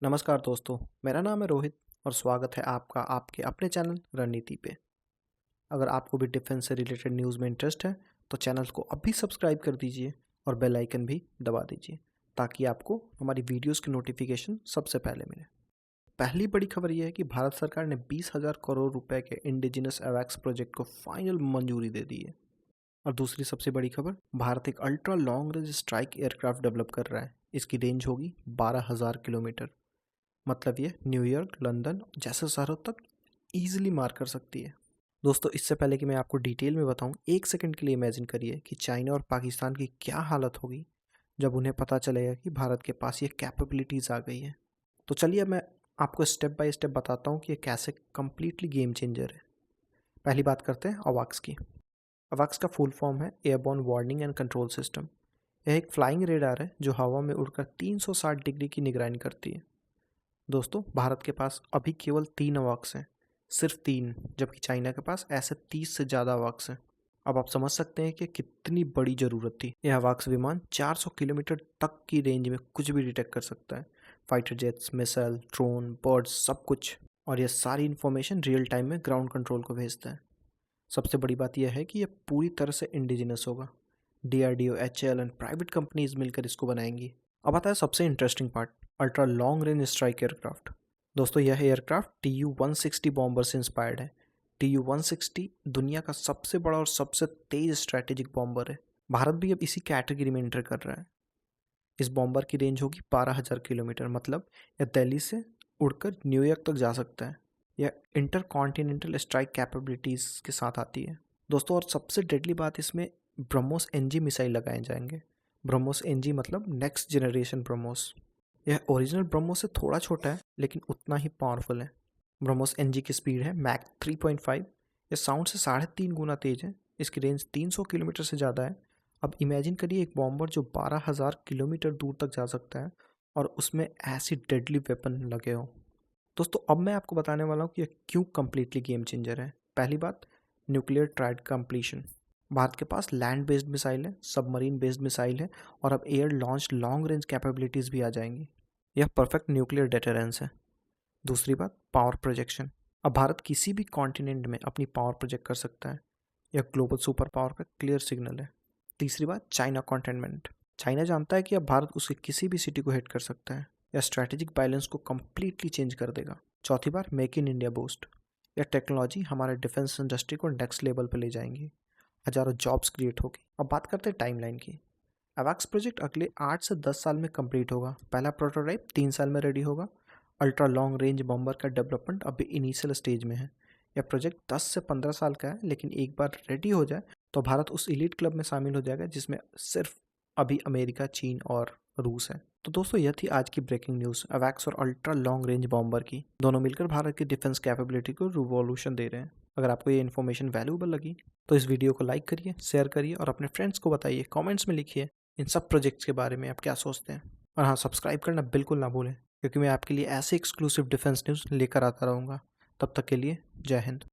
नमस्कार दोस्तों, मेरा नाम है रोहित और स्वागत है आपका आपके अपने चैनल रणनीति पे। अगर आपको भी डिफेंस से रिलेटेड न्यूज़ में इंटरेस्ट है तो चैनल को अभी सब्सक्राइब कर दीजिए और बेल आइकन भी दबा दीजिए ताकि आपको हमारी वीडियोस की नोटिफिकेशन सबसे पहले मिले। पहली बड़ी खबर यह है कि भारत सरकार ने 20,000 करोड़ रुपए के इंडिजिनस एवैक्स प्रोजेक्ट को फाइनल मंजूरी दे दी है। और दूसरी सबसे बड़ी खबर, भारत एक ultra long range strike aircraft develop कर रहा है। इसकी रेंज होगी 12,000 किलोमीटर। मतलब ये न्यूयॉर्क, लंदन जैसे शहरों तक ईजिली मार कर सकती है। दोस्तों, इससे पहले कि मैं आपको डिटेल में बताऊं, एक सेकंड के लिए इमेजिन करिए कि चाइना और पाकिस्तान की क्या हालत होगी जब उन्हें पता चलेगा कि भारत के पास ये कैपेबिलिटीज़ आ गई हैं। तो चलिए अब मैं आपको स्टेप बाय स्टेप बताता हूँ कि ये कैसे कम्प्लीटली गेम चेंजर है। पहली बात करते हैं अवाक्स की। अवाक्स का फुल फॉर्म है airborne warning and control system. यह एक फ्लाइंग रेडार है जो हवा में उड़कर 360 डिग्री की निगरानी करती है। दोस्तों, भारत के पास अभी केवल 3 अवाक्स हैं, सिर्फ 3, जबकि चाइना के पास ऐसे 30 से ज़्यादा अवाक्स हैं। अब आप समझ सकते हैं कि कितनी बड़ी ज़रूरत थी। यह अवाक्स विमान 400 किलोमीटर तक की रेंज में कुछ भी डिटेक्ट कर सकता है। Fighter jets, missile, drone, birds, सब कुछ। और यह सारी इन्फॉर्मेशन रियल टाइम में ग्राउंड कंट्रोल को भेजता है। सबसे बड़ी बात यह है कि यह पूरी तरह से इंडिजिनस होगा। DRDO, HAL and private companies मिलकर इसको बनाएंगी। अब आता है सबसे interesting part, ultra long range strike aircraft. दोस्तों, यह एयरक्राफ्ट TU-160 बॉम्बर से इंस्पायर्ड है। TU-160 दुनिया का सबसे बड़ा और सबसे तेज स्ट्रैटेजिक बॉम्बर है। भारत भी अब इसी कैटेगरी में एंटर कर रहा है। इस बॉम्बर की रेंज होगी 12,000 किलोमीटर। मतलब यह दिल्ली से उड़कर न्यूयॉर्क तक जा सकता है। यह इंटर कॉन्टिनेंटल स्ट्राइक कैपेबिलिटीज़ के साथ आती है। दोस्तों, और सबसे डेडली बात, इसमें ब्रह्मोस NG मिसाइल लगाए जाएंगे। ब्रह्मोस NG मतलब नेक्स्ट जनरेशन ब्रह्मोस। यह ओरिजिनल ब्रह्मोस से थोड़ा छोटा है लेकिन उतना ही पावरफुल है। ब्रह्मोस NG की स्पीड है मैक 3.5। यह साउंड से 3.5 गुना तेज है। इसकी रेंज 300 किलोमीटर से ज़्यादा है। अब इमेजिन करिए एक बॉम्बर जो 12,000 किलोमीटर दूर तक जा सकता है और उसमें ऐसी डेडली वेपन लगे हो। दोस्तों, अब मैं आपको बताने वाला हूँ कि यह क्यों कम्प्लीटली गेम चेंजर है। पहली बात, न्यूक्लियर ट्राइड कंप्लीशन। भारत के पास लैंड बेस्ड मिसाइल है, सबमरीन बेस्ड मिसाइल है और अब air launch long range capabilities भी आ जाएंगी। यह परफेक्ट न्यूक्लियर डेटरेंस है। दूसरी बात, पावर प्रोजेक्शन। अब भारत किसी भी कॉन्टिनेंट में अपनी पावर प्रोजेक्ट कर सकता है। यह ग्लोबल सुपर पावर का क्लियर सिग्नल है। तीसरी बात, चाइना कंटेनमेंट। चाइना जानता है कि अब भारत उसके किसी भी सिटी को हिट कर सकता है। यह स्ट्रैटेजिक बैलेंस को कम्प्लीटली चेंज कर देगा। चौथी बार, मेक इन इंडिया बूस्ट। यह टेक्नोलॉजी हमारे डिफेंस इंडस्ट्री को नेक्स्ट लेवल पर ले जाएंगी। हजारों जॉब्स क्रिएट होगी। अब बात करते हैं टाइमलाइन की। अवैक्स प्रोजेक्ट अगले 8 से 10 साल में कंप्लीट होगा। पहला प्रोटोटाइप 3 साल में रेडी होगा। अल्ट्रा लॉन्ग रेंज बॉम्बर का डेवलपमेंट अभी इनिशियल स्टेज में है। यह प्रोजेक्ट 10 से 15 साल का है, लेकिन एक बार रेडी हो जाए तो भारत उस इलीट क्लब में शामिल हो जाएगा जिसमें सिर्फ अभी अमेरिका, चीन और रूस है। तो दोस्तों, यह थी आज की ब्रेकिंग न्यूज़ अवैक्स और अल्ट्रा लॉन्ग रेंज बॉम्बर की। दोनों मिलकर भारत की डिफेंस कैपेबिलिटी को रिवॉल्यूशन दे रहे हैं। अगर आपको ये इन्फॉर्मेशन वैल्यूएबल लगी तो इस वीडियो को लाइक करिए, शेयर करिए और अपने फ्रेंड्स को बताइए। कमेंट्स में लिखिए इन सब प्रोजेक्ट्स के बारे में आप क्या सोचते हैं। और हाँ, सब्सक्राइब करना बिल्कुल ना भूलें, क्योंकि मैं आपके लिए ऐसे एक्सक्लूसिव डिफेंस न्यूज़ लेकर आता रहूँगा। तब तक के लिए जय हिंद।